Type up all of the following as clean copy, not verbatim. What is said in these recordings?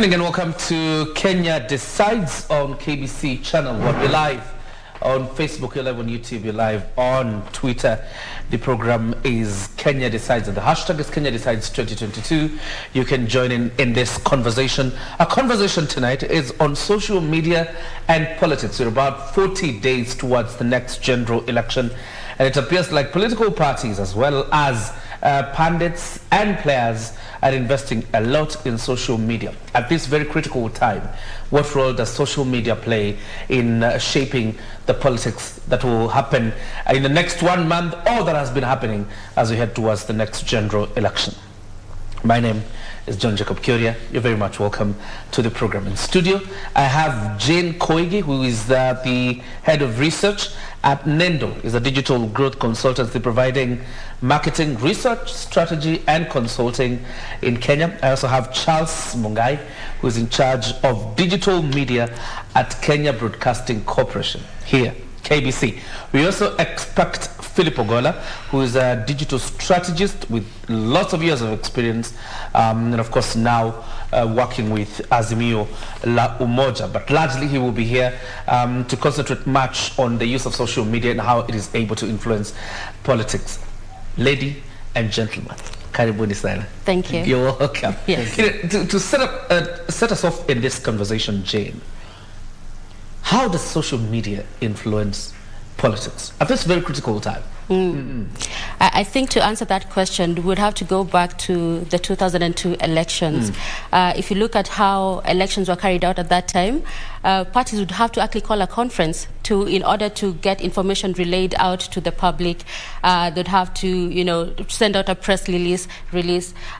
evening and welcome to Kenya Decides on KBC channel. We're live on Facebook, you're live on YouTube, you're live on Twitter. The program is Kenya Decides and the hashtag is Kenya Decides 2022. You can join in this conversation. Our conversation tonight is on social media and politics. We're about 40 days towards the next general election, and it appears like political parties as well as pundits and players are investing a lot in social media at this very critical time. What role does social media play in shaping the politics that will happen in the next 1 month, or that has been happening as we head towards the next general election? My name is John Jacob Kyoria. You're very much welcome to the program. In studio, I have Jane Koigi, who is the head of research at Nendo, is a digital growth consultancy providing marketing, research, strategy, and consulting in Kenya. I also have Charles Mungai, who is in charge of digital media at Kenya Broadcasting Corporation here, KBC. We also expect Philip Ogola, who is a digital strategist with lots of years of experience, and of course now working with Azimio La Umoja. But largely he will be here to concentrate much on the use of social media and how it is able to influence politics. Lady and gentlemen, karibuni sana. Thank you. You're welcome. Yes. To set us off in this conversation, Jane, how does social media influence politics at this very critical time? I think to answer that question, we would have to go back to the 2002 elections. If you look at how elections were carried out at that time, parties would have to actually call a conference in order to get information relayed out to the public. They'd have to, send out a press release.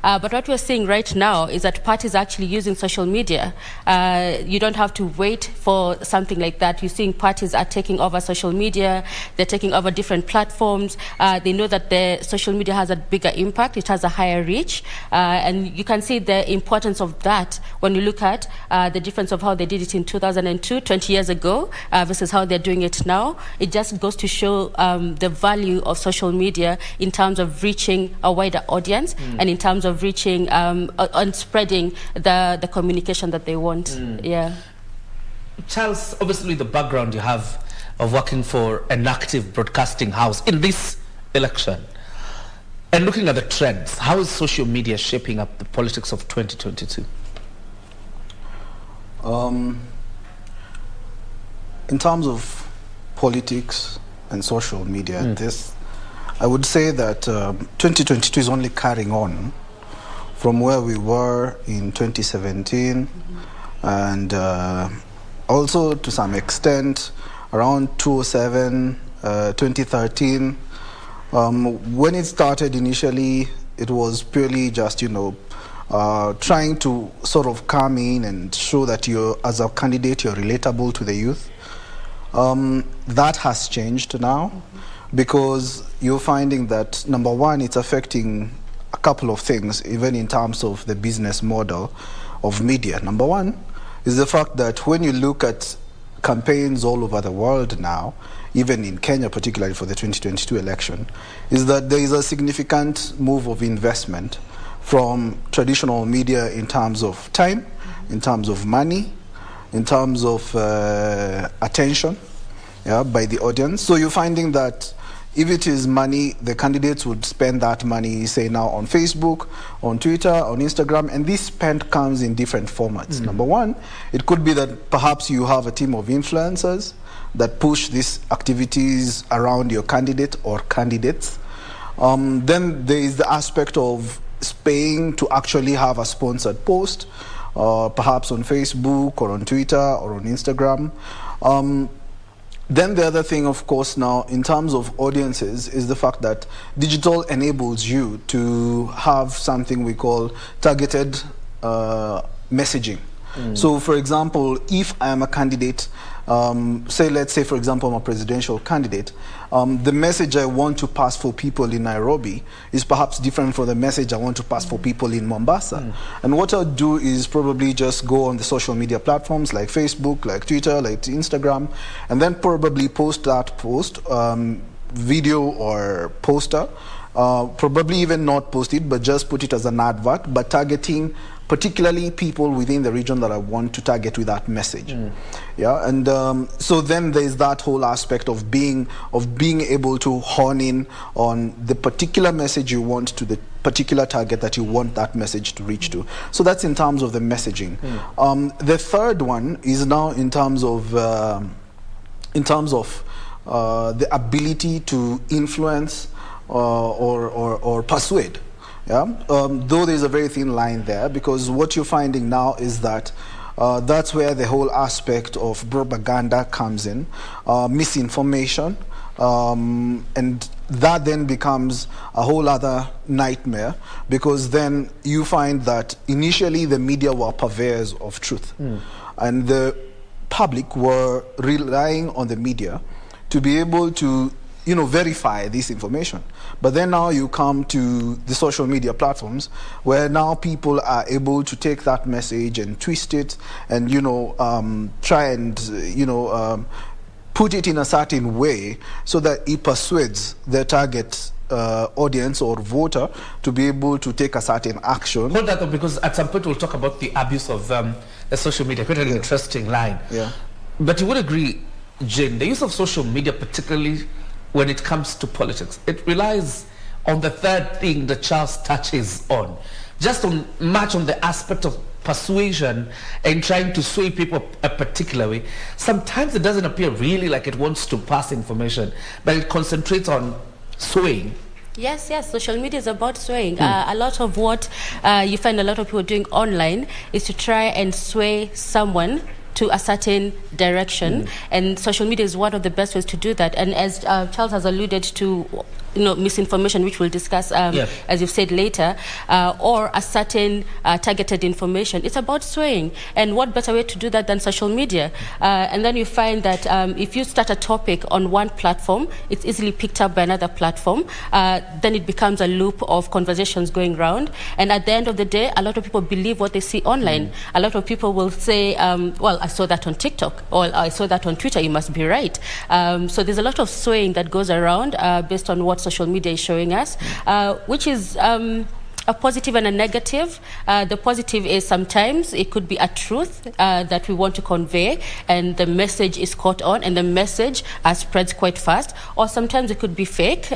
But what we're seeing right now is that parties are actually using social media. You don't have to wait for something like that. You're seeing parties are taking over social media. They're taking over different platforms. They know that the social media has a bigger impact. It has a higher reach. And you can see the importance of that when you look at the difference of how they did it in 2002, 20 years ago, versus how they're doing it now. It just goes to show the value of social media in terms of reaching a wider audience and in terms of reaching and spreading the communication that they want. Yeah. Charles, obviously the background you have of working for an active broadcasting house in this election and looking at the trends, how is social media shaping up the politics of 2022? In terms of politics and social media, I would say that 2022 is only carrying on from where we were in 2017 and also to some extent around 2007, 2013. When it started initially, it was purely just, trying to sort of come in and show that as a candidate, you're relatable to the youth. That has changed now because you're finding that, number one, it's affecting a couple of things, even in terms of the business model of media. Number one is the fact that when you look at campaigns all over the world now, even in Kenya, particularly for the 2022 election, is that there is a significant move of investment from traditional media in terms of time, in terms of money, in terms of attention by the audience. So you're finding that if it is money, the candidates would spend that money, say now on Facebook, on Twitter, on Instagram, and this spend comes in different formats. Number one, it could be that perhaps you have a team of influencers that push these activities around your candidate or candidates. Then there is the aspect of paying to actually have a sponsored post, perhaps on Facebook or on Twitter or on Instagram. Then the other thing, of course, now in terms of audiences is the fact that digital enables you to have something we call targeted messaging. So, for example, if I am a candidate, let's say, for example, I'm a presidential candidate, the message I want to pass for people in Nairobi is perhaps different from the message I want to pass for people in Mombasa. And what I'll do is probably just go on the social media platforms like Facebook, like Twitter, like Instagram, and then probably post that post, video or poster, probably even not post it, but just put it as an advert, but targeting particularly people within the region that I want to target with that message. Yeah, and so then there's that whole aspect of being able to hone in on the particular message you want to the particular target that you want that message to reach to. So that's in terms of the messaging. The third one is now in terms of the ability to influence or persuade. Yeah, though there's a very thin line there, because what you're finding now is that that's where the whole aspect of propaganda comes in, misinformation, and that then becomes a whole other nightmare, because then you find that initially the media were purveyors of truth, and the public were relying on the media to be able to verify this information. But then now you come to the social media platforms where now people are able to take that message and twist it and, try and, put it in a certain way so that it persuades their target audience or voter to be able to take a certain action. Hold that up, because at some point we'll talk about the abuse of the social media. Quite an interesting line. Yeah. But you would agree, Jane, the use of social media, particularly when it comes to politics, it relies on the third thing that Charles touches on, just much on the aspect of persuasion and trying to sway people a particular way. Sometimes it doesn't appear really like it wants to pass information, but it concentrates on swaying. Yes, social media is about swaying. A lot of what you find a lot of people doing online is to try and sway someone to a certain direction, and social media is one of the best ways to do that. And as Charles has alluded to, misinformation, which we'll discuss, as you've said later, or a certain targeted information. It's about swaying. And what better way to do that than social media? And then you find that if you start a topic on one platform, it's easily picked up by another platform. Then it becomes a loop of conversations going round. And at the end of the day, a lot of people believe what they see online. A lot of people will say, well, I saw that on TikTok, or I saw that on Twitter, you must be right. So there's a lot of swaying that goes around based on what social media is showing us, which is a positive and a negative. The positive is sometimes it could be a truth that we want to convey, and the message is caught on, and the message spreads quite fast. Or sometimes it could be fake,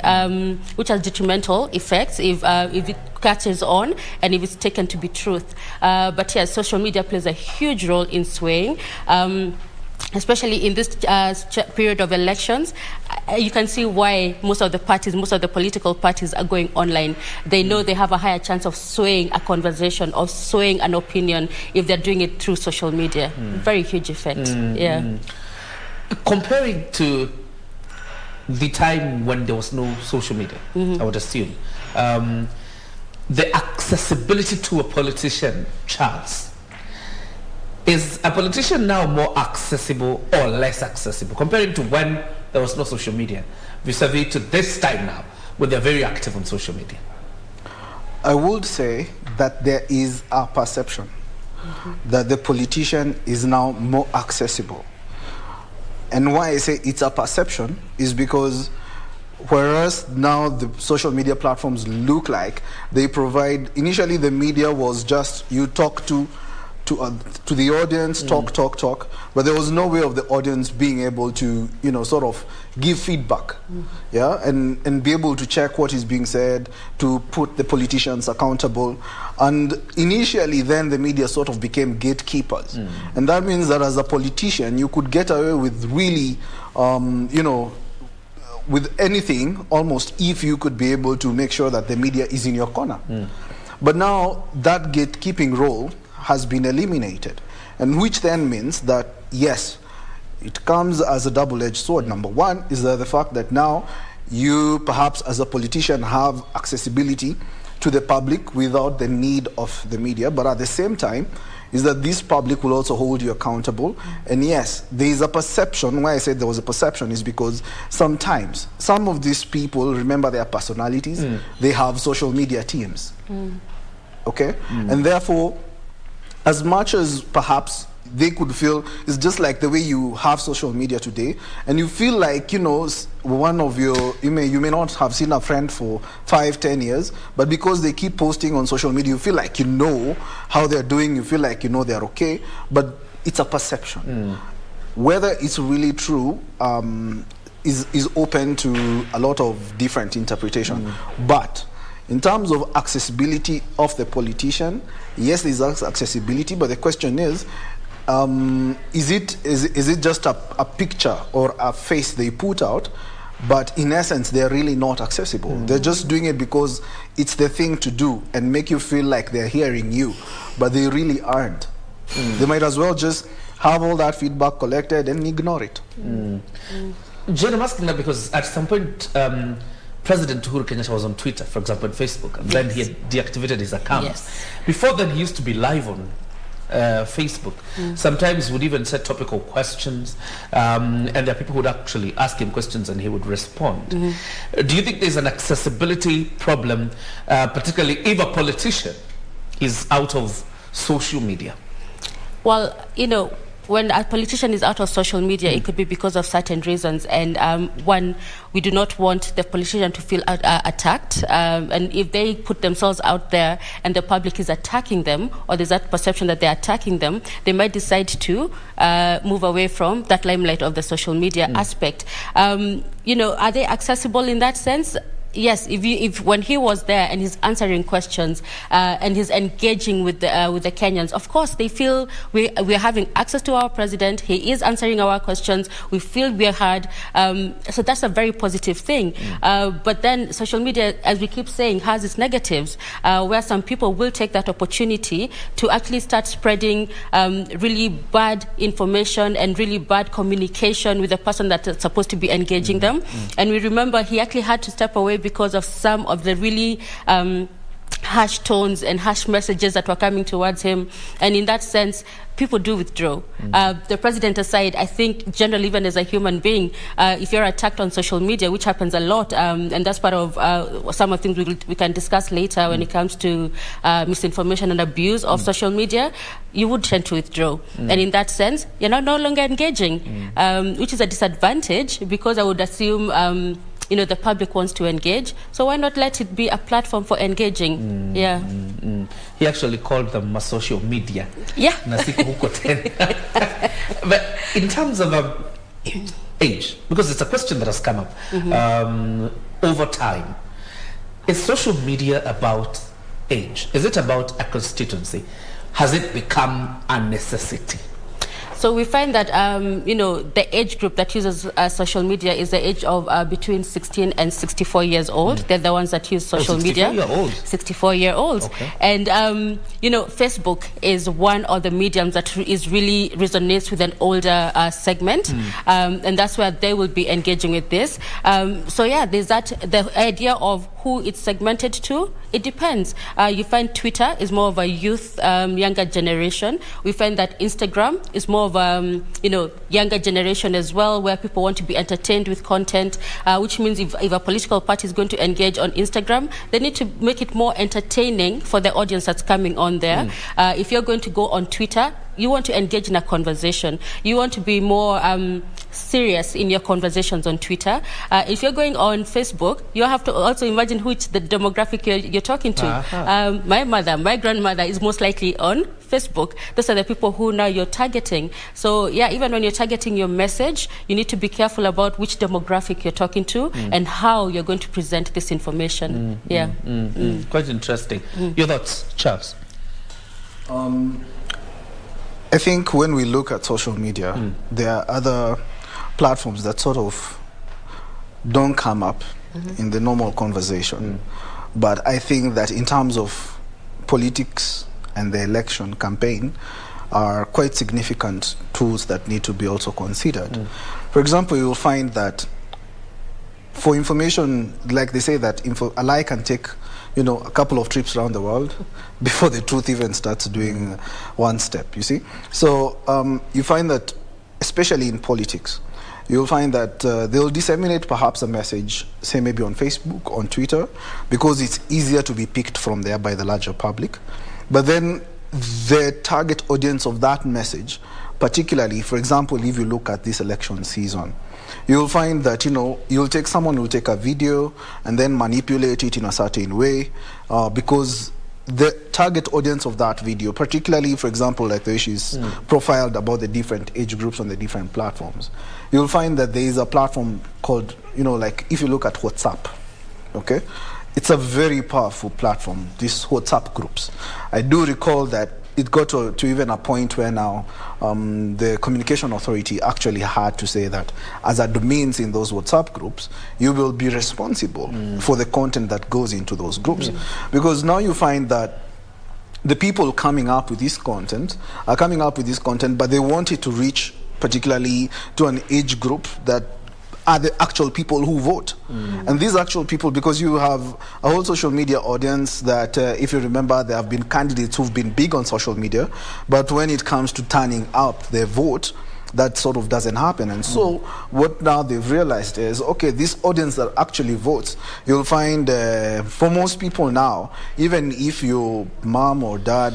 which has detrimental effects if it catches on and if it's taken to be truth. But yes, social media plays a huge role in swaying. Especially in this period of elections, you can see why most of the political parties are going online. They know they have a higher chance of swaying a conversation, of swaying an opinion, if they're doing it through social media. Very huge effect. Comparing to the time when there was no social media, I would assume, the accessibility to a politician, Charles, is a politician now more accessible or less accessible, comparing to when there was no social media, vis-a-vis to this time now, when they're very active on social media? I would say that there is a perception that the politician is now more accessible. And why I say it's a perception is because whereas now the social media platforms look like they provide, initially the media was just you talk to the audience, talk, but there was no way of the audience being able to, sort of give feedback, and be able to check what is being said, to put the politicians accountable. And initially then the media sort of became gatekeepers. And that means that as a politician, you could get away with really, with anything almost, if you could be able to make sure that the media is in your corner. But now that gatekeeping role has been eliminated, and which then means that yes, it comes as a double-edged sword. Number one is the fact that now you perhaps as a politician have accessibility to the public without the need of the media, but at the same time is that this public will also hold you accountable. And yes, there is a perception. Why I said there was a perception is because sometimes some of these people, remember their personalities, they have social media teams. Okay? And therefore, as much as perhaps they could feel it's just like the way you have social media today, and you feel like, you know, one of your, you may not have seen a friend for 5-10 years, but because they keep posting on social media, you feel like you know how they're doing, you feel like you know they're okay, but it's a perception. Whether it's really true is open to a lot of different interpretation. But in terms of accessibility of the politician, yes, there's accessibility, but the question is it just a picture or a face they put out, but in essence they're really not accessible. They're just doing it because it's the thing to do and make you feel like they're hearing you, but they really aren't. They might as well just have all that feedback collected and ignore it. Jen, I'm asking that because at some point President Uhuru Kenyatta was on Twitter, for example, and Facebook, and then he had deactivated his account. Yes. Before then, he used to be live on Facebook. Sometimes would even set topical questions, and there are people who would actually ask him questions and he would respond. Do you think there's an accessibility problem, particularly if a politician is out of social media? Well, you know, when a politician is out of social media, it could be because of certain reasons. And one, we do not want the politician to feel attacked. And if they put themselves out there and the public is attacking them, or there's that perception that they're attacking them, they might decide to move away from that limelight of the social media aspect. You know, are they accessible in that sense? Yes, if when he was there and he's answering questions and he's engaging with the Kenyans, of course they feel we're having access to our president. He is answering our questions. We feel we're heard. So that's a very positive thing. But then social media, as we keep saying, has its negatives, where some people will take that opportunity to actually start spreading really bad information and really bad communication with the person that's supposed to be engaging them. And we remember he actually had to step away because of some of the really harsh tones and harsh messages that were coming towards him. And in that sense, people do withdraw. The president aside, I think generally, even as a human being, if you're attacked on social media, which happens a lot, and that's part of some of the things we can discuss later when it comes to misinformation and abuse of social media, you would tend to withdraw. And in that sense, you're no longer engaging, which is a disadvantage, because I would assume you know, the public wants to engage, so why not let it be a platform for engaging? He actually called them a social media. Yeah. But in terms of age, because it's a question that has come up over time, is social media about age? Is it about a constituency? Has it become a necessity? So we find that, you know, the age group that uses social media is the age of between 16 and 64 years old. They're the ones that use social media. 64-year-olds. Okay. And, you know, Facebook is one of the mediums that is really resonates with an older segment. And that's where they will be engaging with this. So, yeah, there's that, the idea of who it's segmented to. It depends. You find Twitter is more of a youth, younger generation. We find that Instagram is more of a, you know, younger generation as well, where people want to be entertained with content, which means if a political party is going to engage on Instagram, they need to make it more entertaining for the audience that's coming on there. If you're going to go on Twitter, you want to engage in a conversation. You want to be more serious in your conversations on Twitter. If you're going on Facebook, you have to also imagine which the demographic you're talking to. My mother, my grandmother is most likely on Facebook. Those are the people who now you're targeting. So yeah, even when you're targeting your message, you need to be careful about which demographic you're talking to and how you're going to present this information. Quite interesting. Your thoughts, Charles? I think when we look at social media, there are other platforms that sort of don't come up in the normal conversation. But I think that in terms of politics and the election campaign are quite significant tools that need to be also considered. For example, you'll find that for information, like they say that a lie can take, you know, a couple of trips around the world before the truth even starts doing one step, you see? So you find that, especially in politics, you'll find that they'll disseminate perhaps a message, say maybe on Facebook, on Twitter, because it's easier to be picked from there by the larger public. But then the target audience of that message, particularly, for example, if you look at this election season, you'll find that, you'll take someone who'll take a video and then manipulate it in a certain way, because the target audience of that video, particularly, for example, like the way she's profiled about the different age groups on the different platforms, you'll find that there is a platform called, like if you look at WhatsApp, okay? It's a very powerful platform, these WhatsApp groups. I do recall that it got to even a point where now the Communication Authority actually had to say that as admins in those WhatsApp groups, you will be responsible for the content that goes into those groups. Because now you find that the people coming up with this content are coming up with this content, but they want it to reach particularly to an age group that are the actual people who vote. And these actual people, because you have a whole social media audience that, if you remember, there have been candidates who've been big on social media, but when it comes to turning out their vote, that sort of doesn't happen. And so what now they've realized is, okay, this audience that actually votes, you'll find for most people now, even if your mom or dad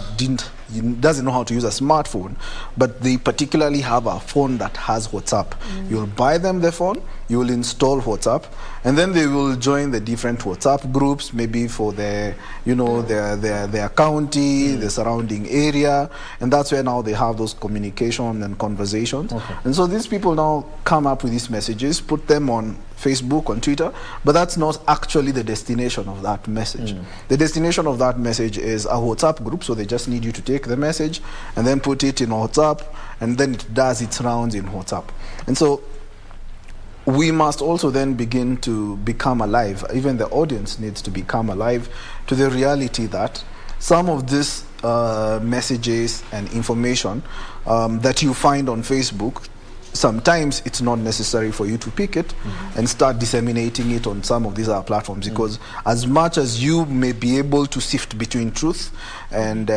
doesn't know how to use a smartphone, but they particularly have a phone that has WhatsApp. You'll buy them the phone, you'll install WhatsApp, and then they will join the different WhatsApp groups, maybe for their, their county, the surrounding area, and that's where now they have those communication and conversations. And so these people now come up with these messages, put them on Facebook, on Twitter, but that's not actually the destination of that message. The destination of that message is a WhatsApp group, so they just need you to take the message and then put it in WhatsApp, and then it does its rounds in WhatsApp. And so we must also then begin to become alive. Even the audience needs to become alive to the reality that some of these messages and information that you find on Facebook, sometimes it's not necessary for you to pick it and start disseminating it on some of these other platforms, because as much as you may be able to sift between truth and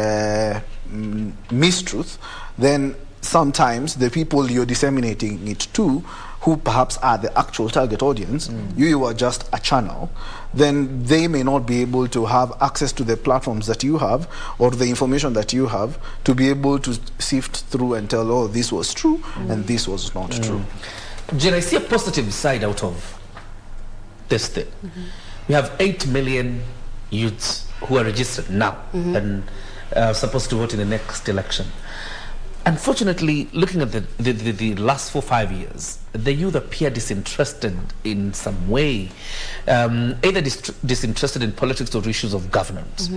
mistruth, then sometimes the people you're disseminating it to, who perhaps are the actual target audience, you are just a channel, then they may not be able to have access to the platforms that you have or the information that you have to be able to sift through and tell, oh, this was true and this was not true. Jen, I see a positive side out of this thing. We have 8 million youths who are registered now and supposed to vote in the next election. Unfortunately, looking at the last 4-5 years, the youth appear disinterested in some way, either disinterested in politics or issues of governance.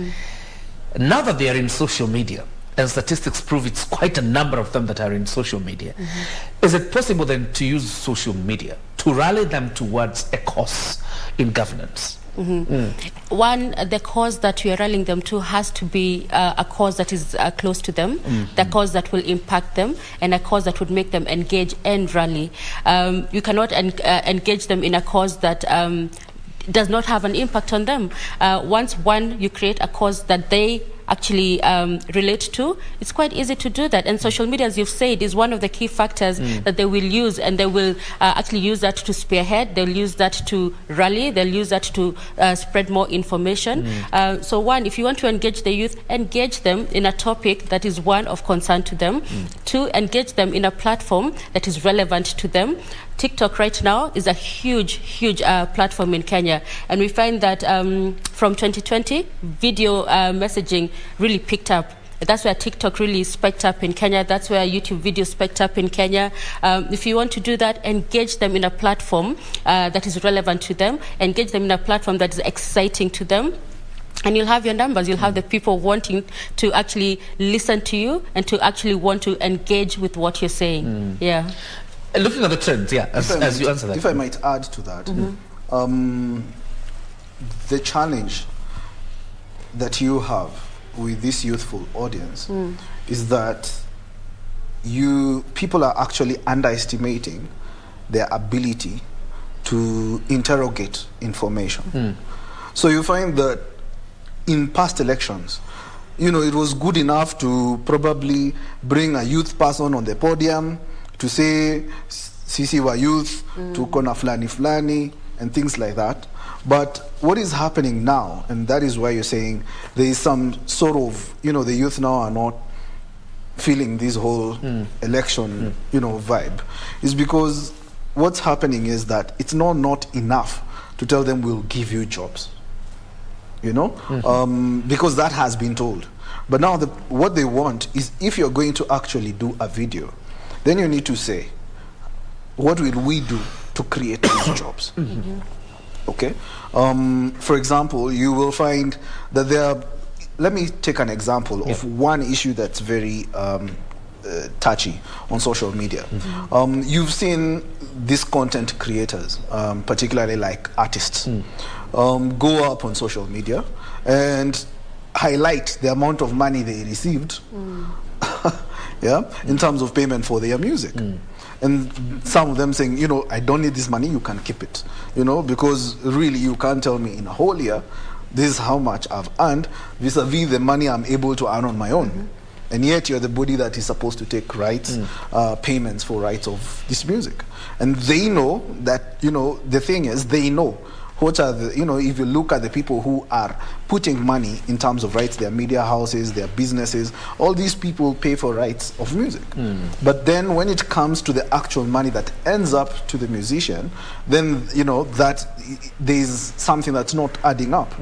Now that they are in social media, and statistics prove it's quite a number of them that are in social media, is it possible then to use social media to rally them towards a cause in governance? One, the cause that we are rallying them to has to be a cause that is close to them, the cause that will impact them, and a cause that would make them engage and rally. You cannot engage them in a cause that does not have an impact on them. Once you create a cause that they actually relate to, it's quite easy to do that. And social media, as you've said, is one of the key factors that they will use, and they will actually use that to spearhead, they'll use that to rally, they'll use that to spread more information. So one, if you want to engage the youth, engage them in a topic that is one of concern to them. Two, engage them in a platform that is relevant to them. TikTok right now is a huge platform in Kenya, and we find that from 2020, video messaging really picked up. That's where TikTok really spiked up in Kenya. That's where YouTube video spiked up in Kenya. If you want to do that, engage them in a platform that is relevant to them. Engage them in a platform that is exciting to them. And you'll have your numbers. You'll have the people wanting to actually listen to you and to actually want to engage with what you're saying. Yeah. Looking at the trends, as you answer that. If I might add to that, the challenge that you have with this youthful audience is that people are actually underestimating their ability to interrogate information. So you find that in past elections, it was good enough to probably bring a youth person on the podium to say, sisi wa youth, tuko na fulani fulani, and things like that. But what is happening now, and that is why you're saying there is some sort of, the youth now are not feeling this whole election, vibe, is because what's happening is that it's not enough to tell them we'll give you jobs, because that has been told. But now what they want is, if you're going to actually do a video, then you need to say, what will we do to create these jobs? Okay. For example, you will find that let me take an example of one issue that's very touchy on social media. You've seen these content creators, particularly like artists, go up on social media and highlight the amount of money they received in terms of payment for their music. And some of them saying, I don't need this money, you can keep it. Because really you can't tell me in a whole year, this is how much I've earned vis-a-vis the money I'm able to earn on my own. And yet you're the body that is supposed to take rights, payments for rights of this music. And they know that, the thing is, they know what are the, if you look at the people who are putting money in terms of rights, their media houses, their businesses, all these people pay for rights of music. But then when it comes to the actual money that ends up to the musician, then, that there's something that's not adding up.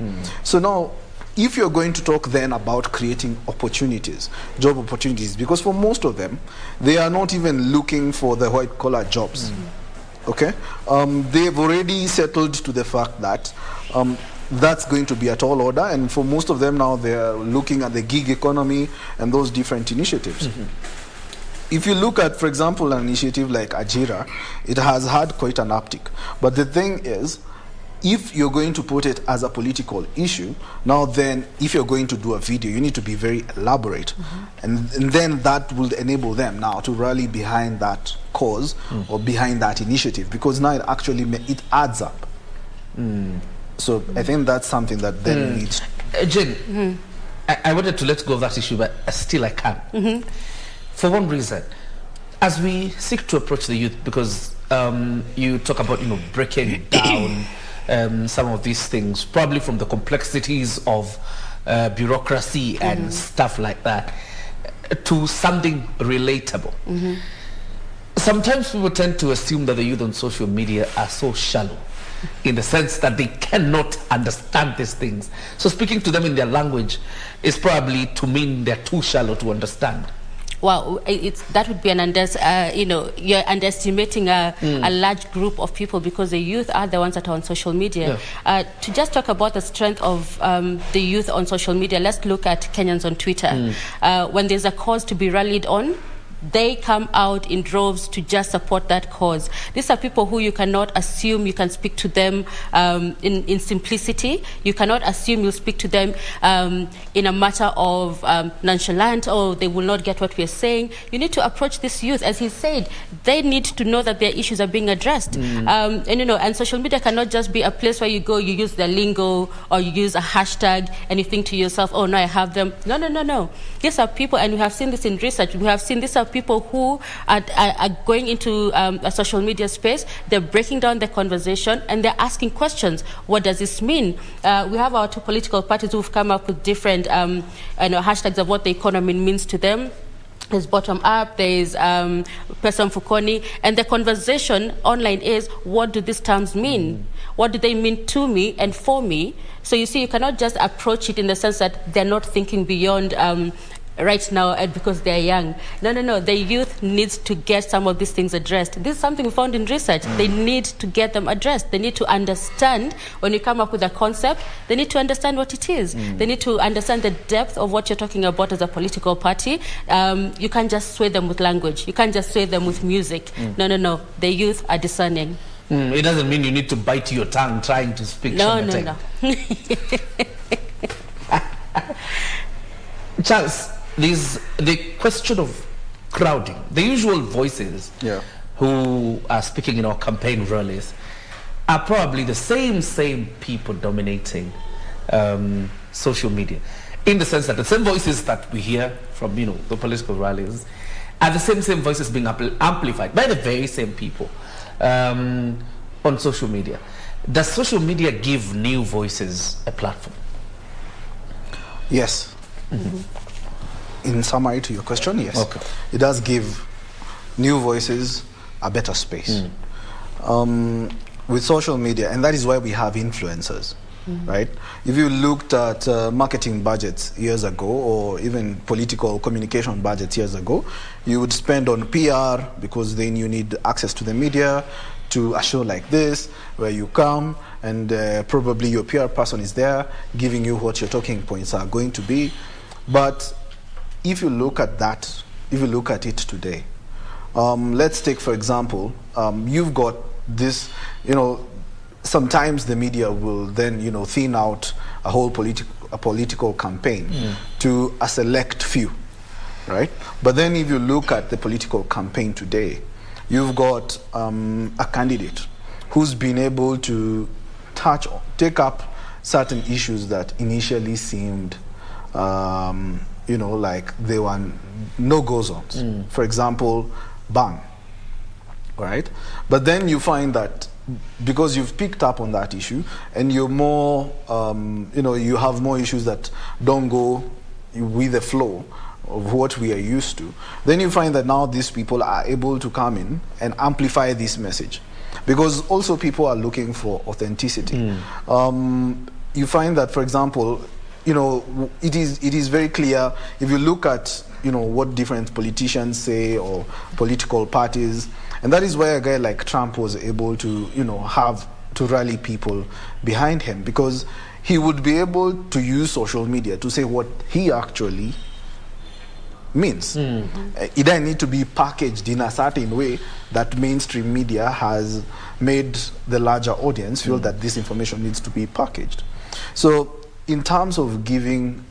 So now, if you're going to talk then about creating opportunities, job opportunities, because for most of them, they are not even looking for the white-collar jobs. Okay, they've already settled to the fact that that's going to be a tall order, and for most of them now they're looking at the gig economy and those different initiatives. If you look at, for example, an initiative like Ajira, it has had quite an uptick. But the thing is, if you're going to put it as a political issue, now then, if you're going to do a video, you need to be very elaborate. And then that will enable them now to rally behind that cause or behind that initiative, because now it adds up. So I think that's something that then needs... Jane, I wanted to let go of that issue, but still I can. For one reason, as we seek to approach the youth, because you talk about, breaking down some of these things, probably from the complexities of bureaucracy and stuff like that, to something relatable. Sometimes people tend to assume that the youth on social media are so shallow, in the sense that they cannot understand these things. So speaking to them in their language is probably to mean they're too shallow to understand. Well, that would be you're underestimating a large group of people, because the youth are the ones that are on social media. To just talk about the strength of the youth on social media, let's look at Kenyans on Twitter. When there's a cause to be rallied on, they come out in droves to just support that cause. These are people who you cannot assume you can speak to them in simplicity. You cannot assume you'll speak to them in a matter of nonchalant, or they will not get what we're saying. You need to approach this youth, as he said, they need to know that their issues are being addressed. And social media cannot just be a place where you go, you use the lingo, or you use a hashtag, and you think to yourself, oh, no, I have them. No. These are people, and we have seen this in research, we have seen these are people who are going into a social media space, they're breaking down the conversation, and they're asking questions. What does this mean? We have our two political parties who've come up with different hashtags of what the economy means to them. There's bottom up, there's person Fukoni, and the conversation online is, what do these terms mean? What do they mean to me and for me? So you see, you cannot just approach it in the sense that they're not thinking beyond right now because they're young. No. The youth needs to get some of these things addressed. This is something we found in research. They need to get them addressed. They need to understand, when you come up with a concept, they need to understand what it is. They need to understand the depth of what you're talking about as a political party. You can't just sway them with language. You can't just sway them with music. No. The youth are discerning. It doesn't mean you need to bite your tongue trying to speak. No. Charles, there's the question of crowding. The usual voices who are speaking in our campaign rallies are probably the same people dominating social media, in the sense that the same voices that we hear from the political rallies are the same voices being amplified by the very same people on social media. Does social media give new voices a platform? Yes. In summary to your question, yes. Okay. It does give new voices a better space. With social media, and that is why we have influencers, right? If you looked at marketing budgets years ago, or even political communication budgets years ago, you would spend on PR because then you need access to the media, to a show like this where you come and probably your PR person is there giving you what your talking points are going to be. But if you look at that, if you look at it today, let's take, for example, you've got this, sometimes the media will then, thin out a whole political campaign to a select few, right? But then if you look at the political campaign today, you've got a candidate who's been able to take up certain issues that initially seemed, like they were no-go zones. For example, ban, right? But then you find that because you've picked up on that issue and you're more, you have more issues that don't go with the flow of what we are used to, then you find that now these people are able to come in and amplify this message. Because also people are looking for authenticity. You find that, for example, it is very clear if you look at what different politicians say or political parties, and that is why a guy like Trump was able to have to rally people behind him, because he would be able to use social media to say what he actually means. It doesn't need to be packaged in a certain way that mainstream media has made the larger audience feel that this information needs to be packaged. So in terms of giving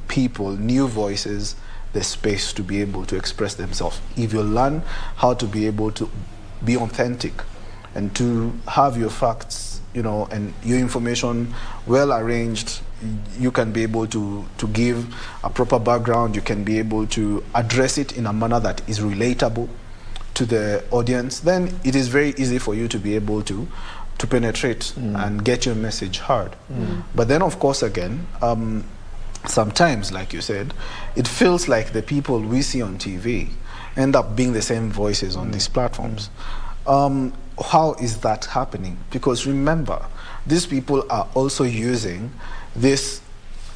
people, new voices, the space to be able to express themselves, if you learn how to be able to be authentic and to have your facts, and your information well arranged, you can be able to give a proper background, you can be able to address it in a manner that is relatable to the audience, then it is very easy for you to be able to penetrate and get your message heard. But then, of course, again, sometimes, like you said, it feels like the people we see on TV end up being the same voices on these platforms. How is that happening? Because remember, these people are also using this,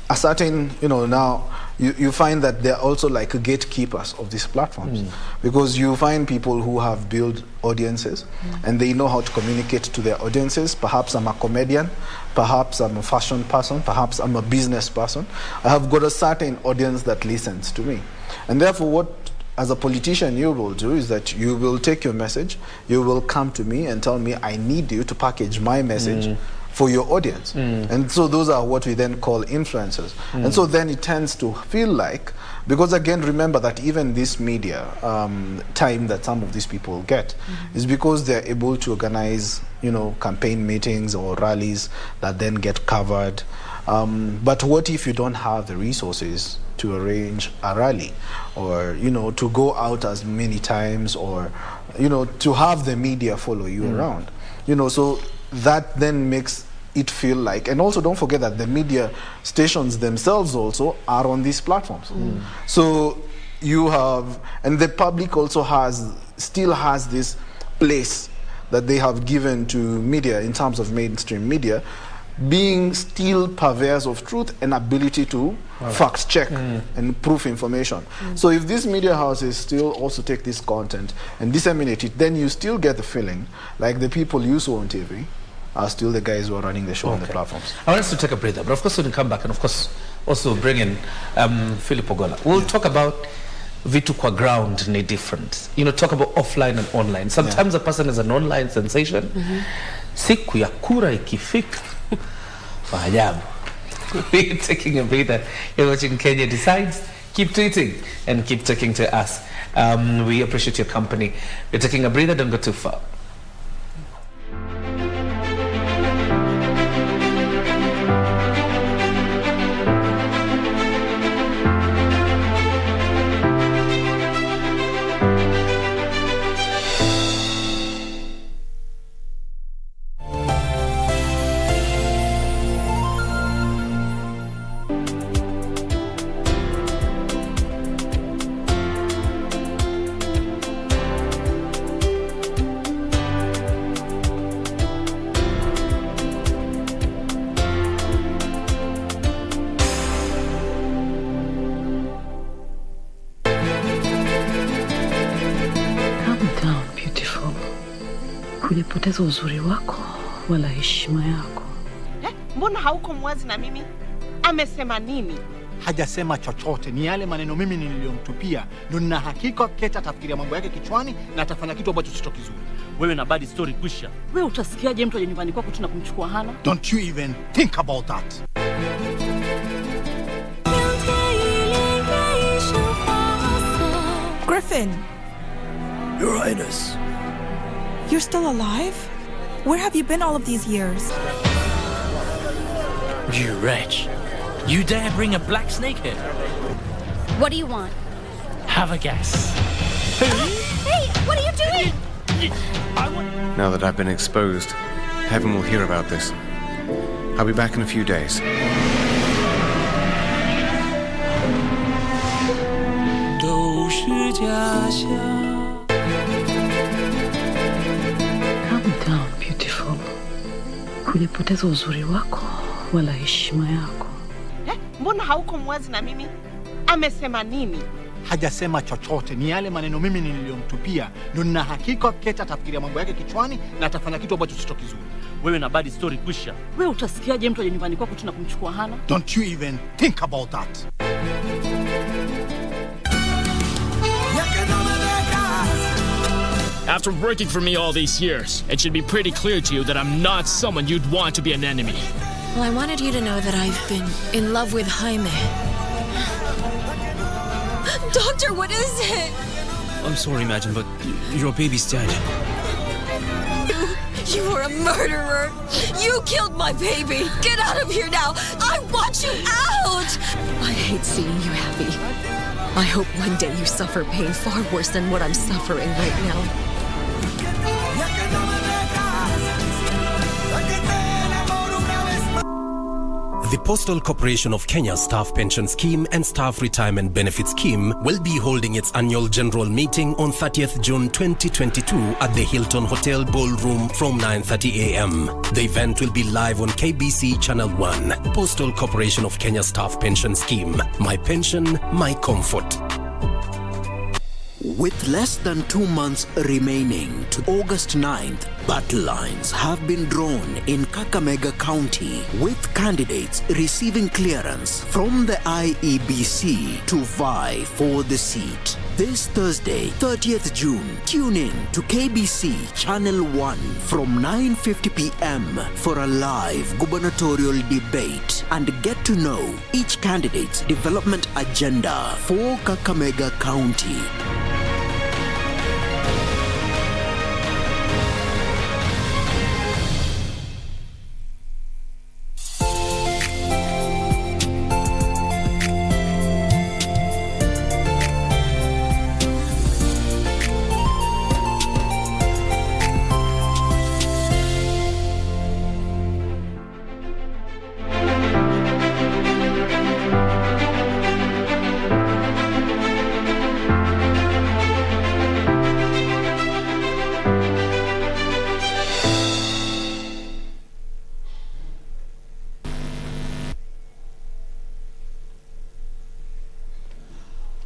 a certain, now you find that they're also like gatekeepers of these platforms, because you find people who have built audiences and they know how to communicate to their audiences. Perhaps I'm a comedian, perhaps I'm a fashion person, perhaps I'm a business person. I have got a certain audience that listens to me. And therefore, what as a politician you will do is that you will take your message, you will come to me and tell me, I need you to package my message for your audience. And so those are what we then call influencers. And so then it tends to feel like, because again, remember that even this media time that some of these people get is because they're able to organize, campaign meetings or rallies that then get covered. But what if you don't have the resources to arrange a rally, or to go out as many times, or to have the media follow you around? So that then makes it feel like, and also don't forget that the media stations themselves also are on these platforms. So you have, and the public also still has this place that they have given to media in terms of mainstream media, being still purveyors of truth and ability to fact check and proof information. So if these media houses still also take this content and disseminate it, then you still get the feeling like the people you saw on TV are still the guys who are running the show on the platforms. I want us to take a breather, but of course we'll come back and of course also bring in Philip Ogola. We'll talk about vitu kwa ground ni different. Talk about offline and online. Sometimes a person is an online sensation. Siku ya kura ikifika, maajabu. We're taking a breather. You're watching Kenya Decides. Keep tweeting and keep talking to us. We appreciate your company. We're taking a breather, don't go too far. Hujapoteza uzuri wako wala heshima yako. Mbona hauko mwazi na mimi? Amesema nini? Hajasema chochote, ni yale maneno mimi niliyomtupia. Ndio nina hakika Keta atafikiria mambo yake kichwani na atafanya kitu ambacho sio kizuri. Wewe na bad story kwisha. Wewe utasikiaje mtu aje nyumbani kwako tuna kumchukua Hana? Don't you even think about that. Griffin. Your Highness. You're still alive? Where have you been all of these years? You wretch. You dare bring a black snake here? What do you want? Have a guess. Hey, what are you doing? Now that I've been exposed, heaven will hear about this. I'll be back in a few days. Calm down, beautiful. Hujapoteza uzuri wako wala heshima yako. Mbona hauko mwazi na mimi? Amesema nini? Hajasema chochote, ni yale maneno mimi niliyomtupia. Ndio nina hakika Keta atafikiria mambo yake kichwani na atafanya kitu ambacho sio kizuri. Wewe na bad story kwisha. Wewe utasikiaje mtu aje nyumbani kwako tuna kumchukua Hana? Don't you even think about that. After working for me all these years, it should be pretty clear to you that I'm not someone you'd want to be an enemy. Well, I wanted you to know that I've been in love with Jaime. Doctor, what is it? I'm sorry, Imagine, but your baby's dead. You are a murderer. You killed my baby. Get out of here now. I want you out. I hate seeing you happy. I hope one day you suffer pain far worse than what I'm suffering right now. The Postal Corporation of Kenya Staff Pension Scheme and Staff Retirement Benefit Scheme will be holding its annual general meeting on 30th June 2022 at the Hilton Hotel Ballroom from 9:30 a.m. The event will be live on KBC Channel 1. Postal Corporation of Kenya Staff Pension Scheme. My pension, my comfort. With less than 2 months remaining to August 9th, battle lines have been drawn in Kakamega County, with candidates receiving clearance from the IEBC to vie for the seat. This Thursday, 30th June, tune in to KBC Channel 1 from 9:50 p.m. for a live gubernatorial debate and get to know each candidate's development agenda for Kakamega County.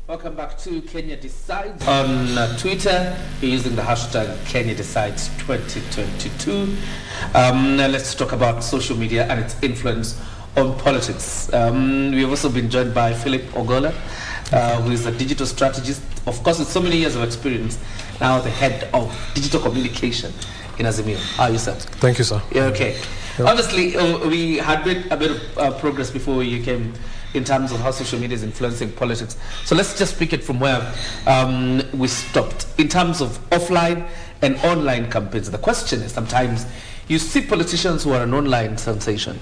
Welcome back to Kenya Decides on Twitter using the hashtag Kenya Decides 2022. Now let's talk about social media and its influence on politics. We've also been joined by Philip Ogola, who is a digital strategist, of course with so many years of experience, now the head of digital communication in Azimio. How are you, sir? Thank you, sir. Yeah, okay. Yep. Obviously, we had a bit of progress before you came in terms of how social media is influencing politics. So let's just pick it from where we stopped. In terms of offline and online campaigns, the question is sometimes you see politicians who are an online sensation.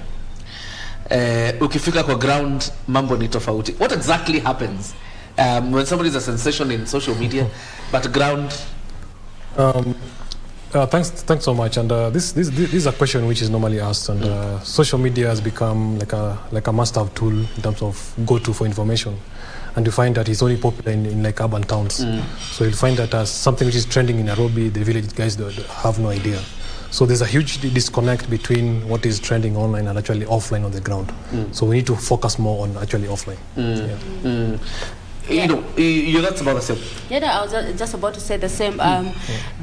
Ukifika kwa ground, mambo ni tofauti. What exactly happens when somebody is a sensation in social media, but ground? Thanks so much. And this is a question which is normally asked. And social media has become like a must-have tool in terms of go-to for information. And you find that it's only popular in like urban towns. So you'll find that as something which is trending in Nairobi, the village guys have no idea. So there's a huge disconnect between what is trending online and actually offline on the ground. So we need to focus more on actually offline. You know, you're not about the same. Yeah, no, I was just about to say the same.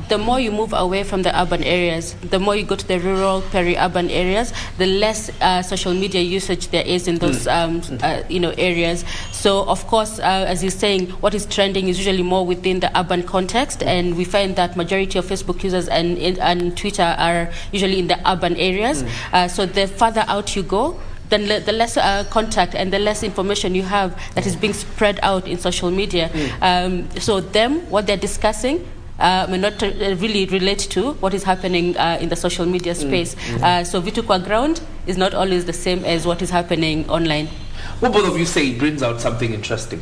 The more you move away from the urban areas, the more you go to the rural, peri-urban areas, the less social media usage there is in those areas. So, of course, as you're saying, what is trending is usually more within the urban context, and we find that majority of Facebook users and Twitter are usually in the urban areas. So the further out you go, then the less contact and the less information you have that is being spread out in social media. So what they're discussing may not really relate to what is happening in the social media space. So vitu kwa ground is not always the same as what is happening online. What both of you say brings out something interesting.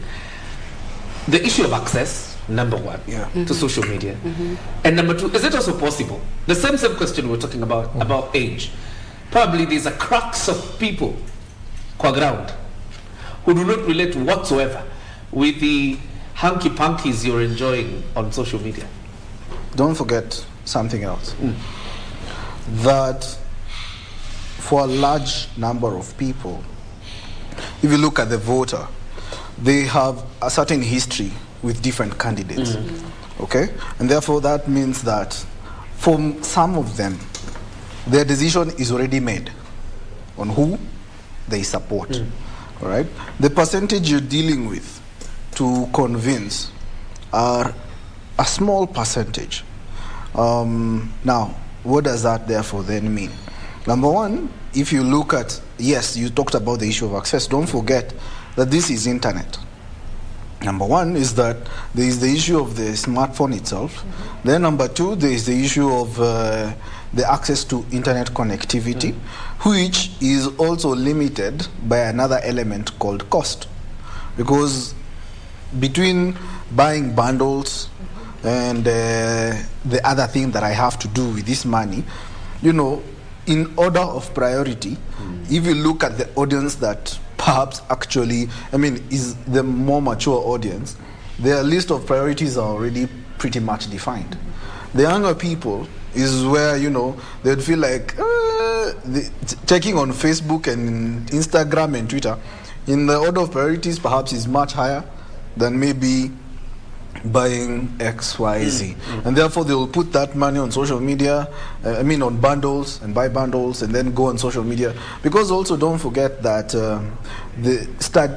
The issue of access, number one, to social media. And number two, is it also possible? The same question we're talking about age. Probably there's a crux of people, qua ground, who do not relate whatsoever with the hanky-pankies you're enjoying on social media. Don't forget something else. That for a large number of people, if you look at the voter, they have a certain history with different candidates. Okay? And therefore that means that for some of them, their decision is already made on who they support. All right? The percentage you're dealing with to convince are a small percentage. Now, what does that therefore then mean? Number one, if you look at, yes, you talked about the issue of access. Don't forget that this is internet. Number one is that there is the issue of the smartphone itself. Then number two, there is the issue of the access to internet connectivity, which is also limited by another element called cost. Because between buying bundles and the other thing that I have to do with this money, you know, in order of priority, if you look at the audience that perhaps actually, is the more mature audience, their list of priorities are already pretty much defined. The younger people is where, you know, they'd feel like checking on Facebook and Instagram and Twitter in the order of priorities perhaps is much higher than maybe buying X, Y, Z. And therefore they will put that money on social media, on bundles, and buy bundles and then go on social media. Because also don't forget that the